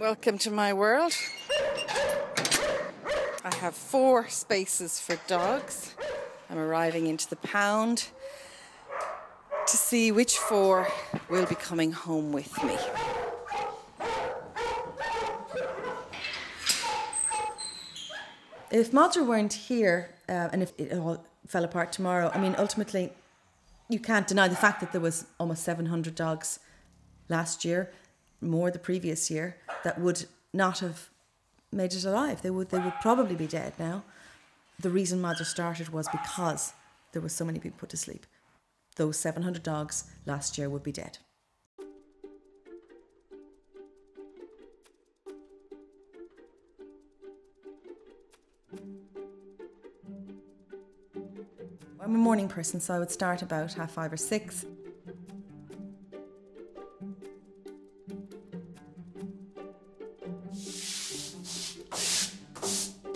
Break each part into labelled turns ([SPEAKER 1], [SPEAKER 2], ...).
[SPEAKER 1] Welcome to my world. I have 4 spaces for dogs. I'm arriving into the pound to see which 4 will be coming home with me. If Madra weren't here, and if it all fell apart tomorrow, I mean, ultimately, you can't deny the fact that there was almost 700 dogs last year, more the previous year, that would not have made it alive. They would probably be dead now. The reason Madra started was because there were so many people put to sleep. Those 700 dogs last year would be dead. I'm a morning person, so I would start about 5:30 or 6.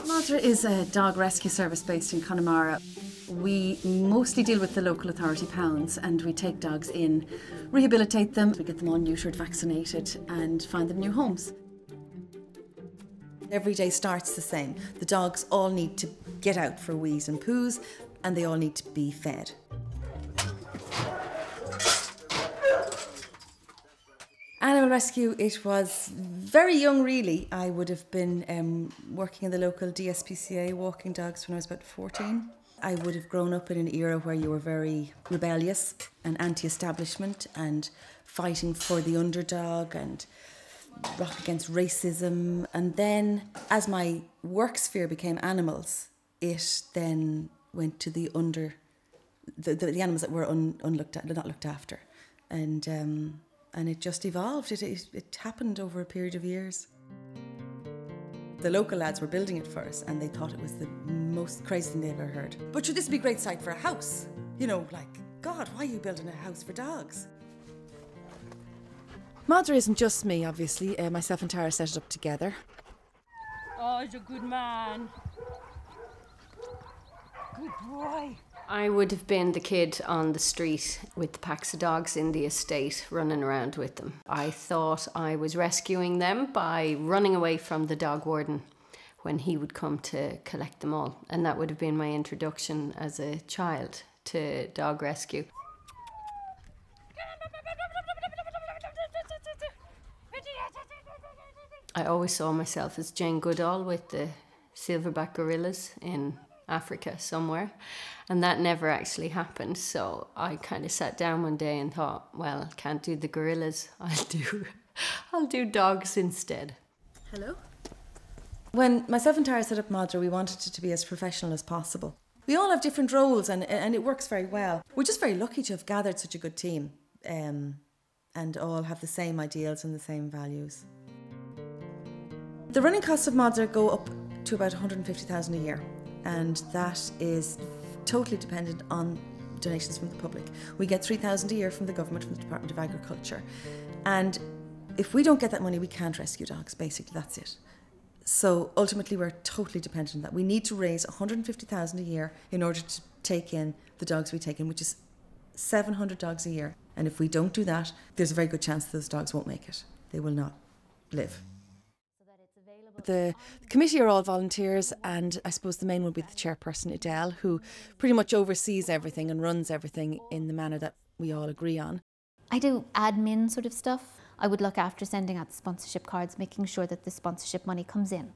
[SPEAKER 1] Madra is a dog rescue service based in Connemara. We mostly deal with the local authority pounds, and we take dogs in, rehabilitate them, we get them all neutered, vaccinated, and find them new homes. Every day starts the same. The dogs all need to get out for wheeze and poos, and they all need to be fed. Animal rescue, it was very young really. I would have been working in the local DSPCA walking dogs when I was about 14. I would have grown up in an era where you were very rebellious and anti-establishment and fighting for the underdog and rock against racism. And then as my work sphere became animals, it then went to the animals that were not looked after. And it just evolved. It happened over a period of years. The local lads were building it for us, and they thought it was the most crazy thing they'd ever heard. But should this be a great site for a house? You know, like, God, why are you building a house for dogs? Madra isn't just me, obviously. Myself and Tara set it up together.
[SPEAKER 2] Oh, he's a good man. Good boy.
[SPEAKER 3] I would have been the kid on the street with the packs of dogs in the estate, running around with them. I thought I was rescuing them by running away from the dog warden when he would come to collect them all. And that would have been my introduction as a child to dog rescue. I always saw myself as Jane Goodall with the silverback gorillas in Africa somewhere, and that never actually happened. So I kind of sat down one day and thought, well, can't do the gorillas, I'll do dogs instead.
[SPEAKER 1] Hello. When myself and Tara set up Madra, we wanted it to be as professional as possible. We all have different roles, and it works very well. We're just very lucky to have gathered such a good team, and all have the same ideals and the same values. The running costs of Madra go up to about 150,000 a year. And that is totally dependent on donations from the public. We get 3,000 a year from the government, from the Department of Agriculture. And if we don't get that money, we can't rescue dogs, basically, that's it. So ultimately, we're totally dependent on that. We need to raise 150,000 a year in order to take in the dogs we take in, which is 700 dogs a year. And if we don't do that, there's a very good chance that those dogs won't make it. They will not live. The committee are all volunteers, and I suppose the main one will be the chairperson, Adele, who pretty much oversees everything and runs everything in the manner that we all agree on.
[SPEAKER 4] I do admin sort of stuff. I would look after sending out the sponsorship cards, making sure that the sponsorship money comes in.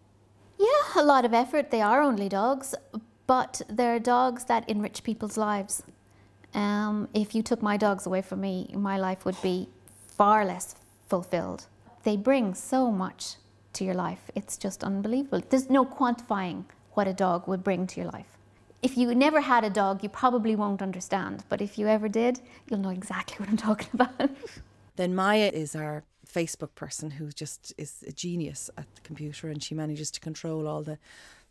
[SPEAKER 4] Yeah, a lot of effort. They are only dogs, but they're dogs that enrich people's lives. If you took my dogs away from me, my life would be far less fulfilled. They bring so much to your life. It's just unbelievable. There's no quantifying what a dog would bring to your life. If you never had a dog, you probably won't understand, but if you ever did, you'll know exactly what I'm talking about.
[SPEAKER 1] Then Maya is our Facebook person, who just is a genius at the computer, and she manages to control all the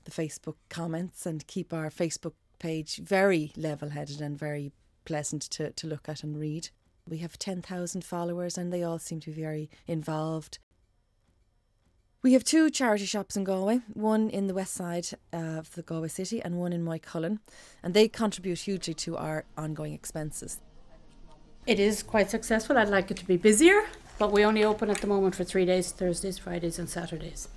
[SPEAKER 1] Facebook comments and keep our Facebook page very level-headed and very pleasant to look at and read. We have 10,000 followers, and they all seem to be very involved. We have 2 charity shops in Galway, one in the west side of the Galway city and one in Moycullen, and they contribute hugely to our ongoing expenses.
[SPEAKER 2] It is quite successful. I'd like it to be busier.
[SPEAKER 5] But we only open at the moment for 3 days, Thursdays, Fridays and Saturdays,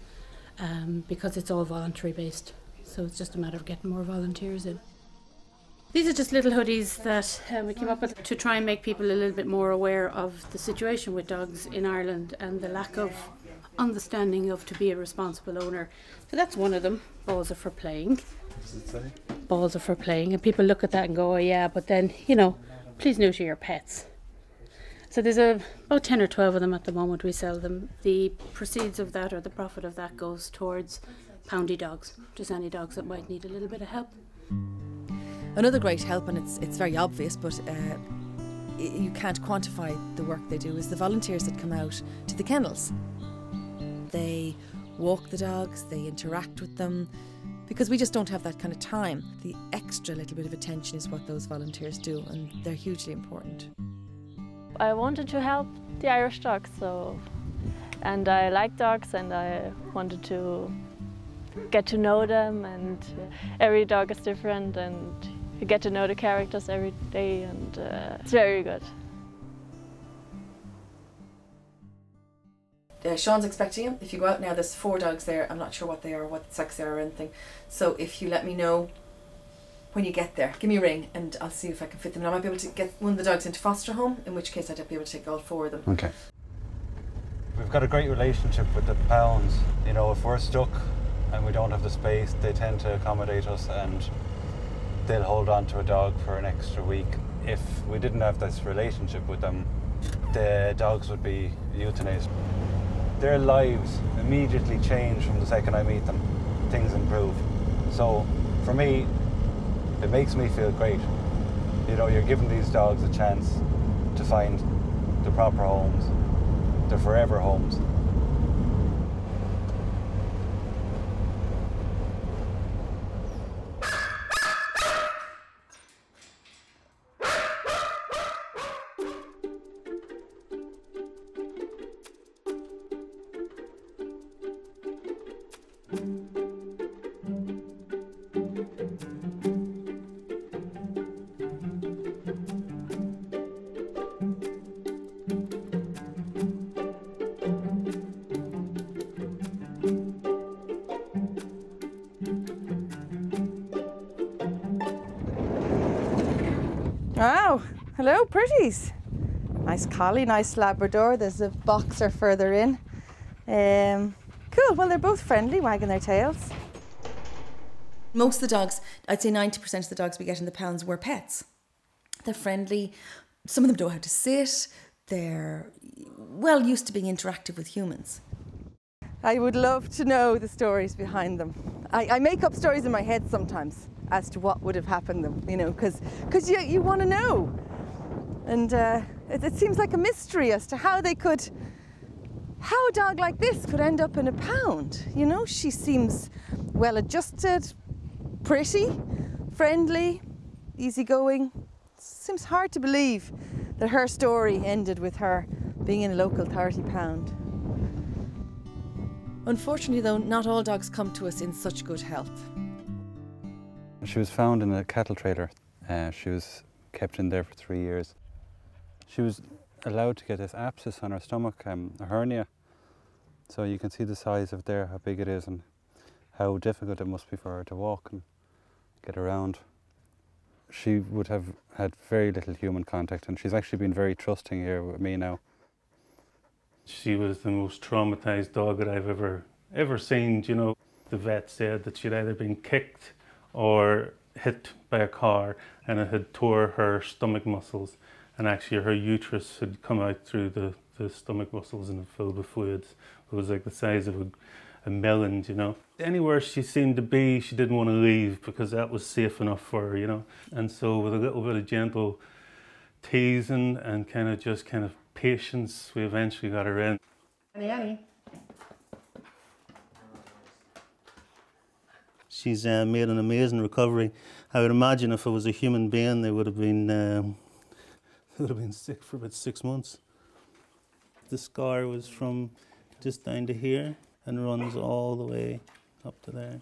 [SPEAKER 5] because it's all voluntary based. So it's just a matter of getting more volunteers in. These are just little hoodies that we came up with to try and make people a little bit more aware of the situation with dogs in Ireland and the lack of understanding of to be a responsible owner. So that's one of them. Balls are for playing.
[SPEAKER 6] What does it say?
[SPEAKER 5] Balls are for playing, and people look at that and go, oh yeah, but then, you know, please neuter your pets. So there's about 10 or 12 of them at the moment. We sell them. The proceeds of that, or the profit of that, goes towards poundy dogs, just any dogs that might need a little bit of help.
[SPEAKER 1] Another great help, and it's very obvious, but you can't quantify the work they do, is the volunteers that come out to the kennels. They walk the dogs, they interact with them, because we just don't have that kind of time. The extra little bit of attention is what those volunteers do, and they're hugely important.
[SPEAKER 7] I wanted to help the Irish dogs, and I like dogs, and I wanted to get to know them, and every dog is different, and you get to know the characters every day, and it's very good.
[SPEAKER 1] Sean's expecting him. If you go out now, there's 4 dogs there. I'm not sure what they are, what sex they are or anything. So if you let me know when you get there, give me a ring and I'll see if I can fit them. And I might be able to get one of the dogs into foster home, in which case I'd be able to take all 4 of them.
[SPEAKER 6] Okay. We've got a great relationship with the pounds. You know, if we're stuck and we don't have the space, they tend to accommodate us and they'll hold on to a dog for an extra week. If we didn't have this relationship with them, the dogs would be euthanized. Their lives immediately change from the second I meet them. Things improve. So for me, it makes me feel great. You know, you're giving these dogs a chance to find the proper homes, the forever homes.
[SPEAKER 8] Wow, hello pretties. Nice collie, nice Labrador. There's a boxer further in. Cool, well they're both friendly, wagging their tails.
[SPEAKER 1] Most of the dogs, I'd say 90% of the dogs we get in the pounds were pets. They're friendly. Some of them know how to sit. They're well used to being interactive with humans.
[SPEAKER 8] I would love to know the stories behind them. I make up stories in my head sometimes as to what would have happened them, you know, because you want to know. And it seems like a mystery as to how a dog like this could end up in a pound. You know, she seems well adjusted, pretty, friendly, easygoing. Seems hard to believe that her story ended with her being in a local 30 pound.
[SPEAKER 1] Unfortunately though, not all dogs come to us in such good health.
[SPEAKER 6] She was found in a cattle trailer. She was kept in there for 3 years. She was allowed to get this abscess on her stomach, a hernia. So you can see the size of there, how big it is and how difficult it must be for her to walk and get around. She would have had very little human contact, and she's actually been very trusting here with me now.
[SPEAKER 9] She was the most traumatised dog that I've ever seen. You know, the vet said that she'd either been kicked or hit by a car, and it had tore her stomach muscles, and actually her uterus had come out through the stomach muscles and it filled with fluids. It was like the size of a melon, you know. Anywhere she seemed to be, she didn't want to leave because that was safe enough for her, you know. And so with a little bit of gentle teasing and kind of patience, we eventually got her in. Annie. She's made an amazing recovery. I would imagine if it was a human being, they would have been sick for about 6 months. The scar was from just down to here and runs all the way up to there.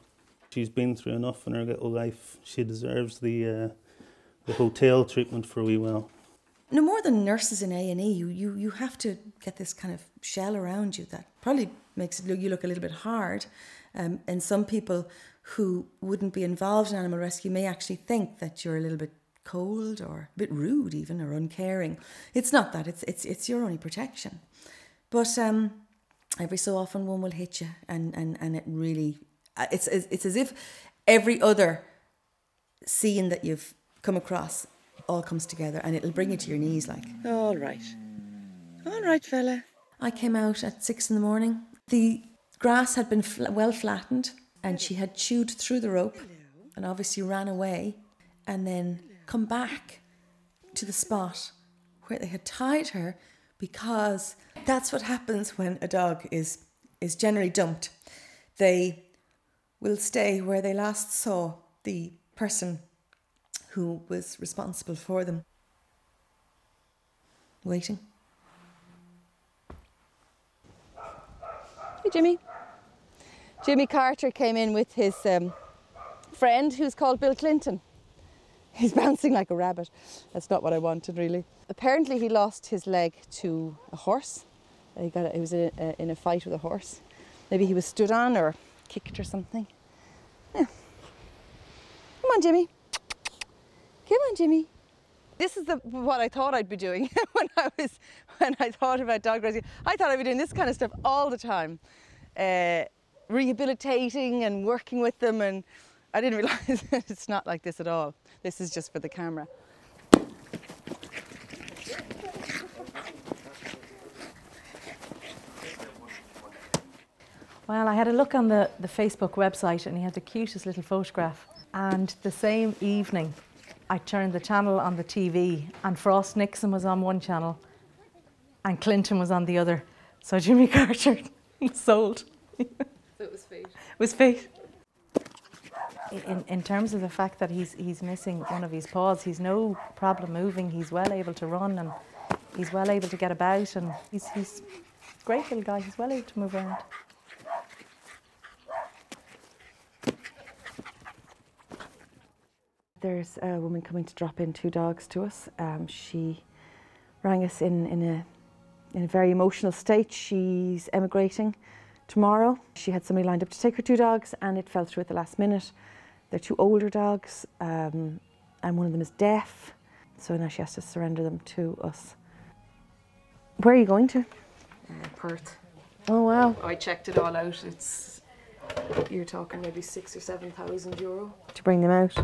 [SPEAKER 9] She's been through enough in her little life. She deserves the hotel treatment for a wee while.
[SPEAKER 1] No more than nurses in A&E, you have to get this kind of shell around you that probably makes you look a little bit hard. And some people who wouldn't be involved in animal rescue may actually think that you're a little bit cold or a bit rude even, or uncaring. It's not that, it's your only protection. But every so often one will hit you, and it really, it's as if every other scene that you've come across all comes together, and it'll bring you to your knees like. All right fella. I came out at 6 a.m. The grass had been well flattened, and she had chewed through the rope and obviously ran away, and then come back to the spot where they had tied her, because that's what happens when a dog is generally dumped. They will stay where they last saw the person who was responsible for them, waiting.
[SPEAKER 8] Hey, Jimmy. Jimmy Carter came in with his friend, who's called Bill Clinton. He's bouncing like a rabbit. That's not what I wanted, really. Apparently he lost his leg to a horse. He was in a fight with a horse. Maybe he was stood on or kicked or something. Yeah. Come on, Jimmy. Come on, Jimmy. This is what I thought I'd be doing when I thought about dog rescue. I thought I'd be doing this kind of stuff all the time. Rehabilitating and working with them, and I didn't realise that it's not like this at all. This is just for the camera.
[SPEAKER 10] Well, I had a look on the Facebook website, and he had the cutest little photograph. And the same evening, I turned the channel on the TV, and Frost Nixon was on one channel and Clinton was on the other. So Jimmy Carter was sold.
[SPEAKER 3] So it was fate.
[SPEAKER 10] It was fate. In terms of the fact that he's missing one of his paws, he's no problem moving, he's well able to run, and he's well able to get about, and he's a great little guy, he's well able to move around.
[SPEAKER 8] There's a woman coming to drop in 2 dogs to us. She rang us in a very emotional state. She's emigrating tomorrow. She had somebody lined up to take her 2 dogs, and it fell through at the last minute. They're 2 older dogs, and one of them is deaf, so now she has to surrender them to us. Where are you going to?
[SPEAKER 3] Perth.
[SPEAKER 8] Oh wow.
[SPEAKER 3] I checked it all out. You're talking maybe €6,000 or €7,000
[SPEAKER 8] To bring them out?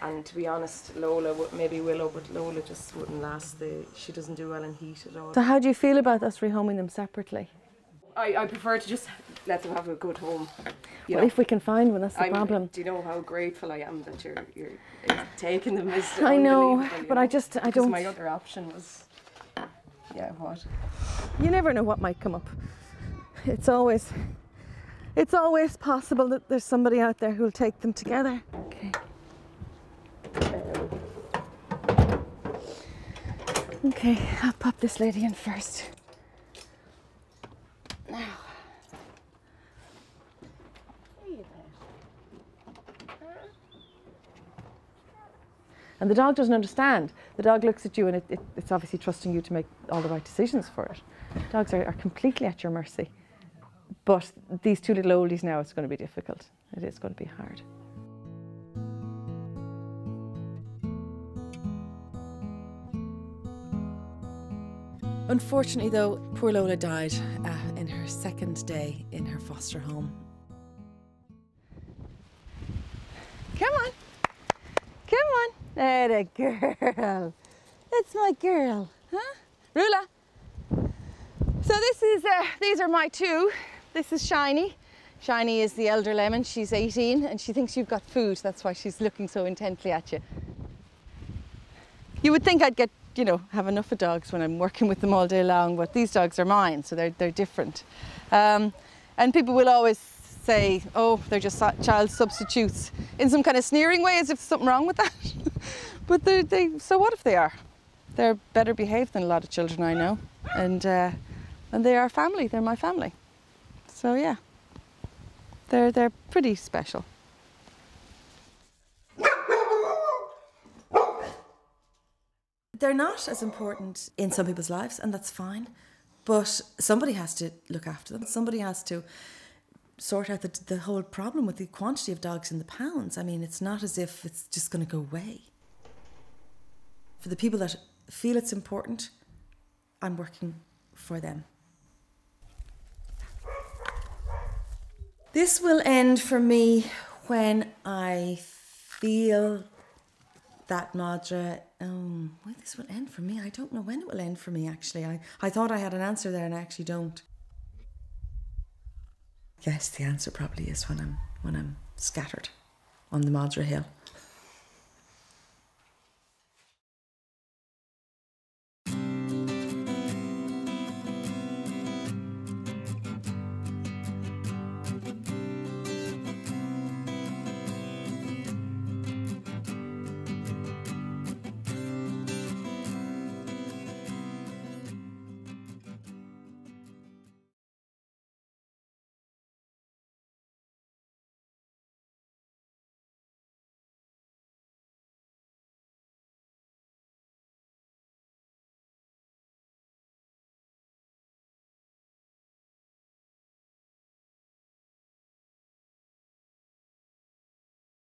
[SPEAKER 3] And to be honest, Lola, maybe Willow, but Lola just wouldn't last. She doesn't do well in heat at all.
[SPEAKER 8] So how do you feel about us rehoming them separately?
[SPEAKER 3] I prefer to just let them have a good home.
[SPEAKER 8] Well, if we can find one, that's the problem.
[SPEAKER 3] Do you know how grateful I am that you're taking them?
[SPEAKER 8] I know, but I don't.
[SPEAKER 3] Because my other option was, yeah, what?
[SPEAKER 8] You never know what might come up. It's always possible that there's somebody out there who'll take them together. Okay. Okay, I'll pop this lady in first. Now. And the dog doesn't understand. The dog looks at you, and it's obviously trusting you to make all the right decisions for it. Dogs are completely at your mercy. But these 2 little oldies now, it's going to be difficult. It is going to be hard.
[SPEAKER 1] Unfortunately though, poor Lola died in her 2nd day in her foster home.
[SPEAKER 8] Come on. Come on. There, the girl. That's my girl. Huh? Rula. So these are my 2. This is Shiny. Shiny is the elder lemon. She's 18 and she thinks you've got food. That's why she's looking so intently at you. You would think I'd have enough of dogs when I'm working with them all day long, but these dogs are mine, so they're different. And people will always say, oh, they're just child substitutes, in some kind of sneering way, as if there's something wrong with that. But so what if they are? They're better behaved than a lot of children I know, and they are family. They're my family. So yeah, they're pretty special.
[SPEAKER 1] they're not as important in some people's lives, and that's fine. But somebody has to look after them. Somebody has to sort out the whole problem with the quantity of dogs in the pounds. I mean, it's not as if it's just going to go away. For the people that feel it's important, I'm working for them. This will end for me when I feel that Madra, when this will end for me, I don't know when it will end for me actually. I thought I had an answer there and I actually don't. Yes, the answer probably is when I'm scattered on the Madra hill.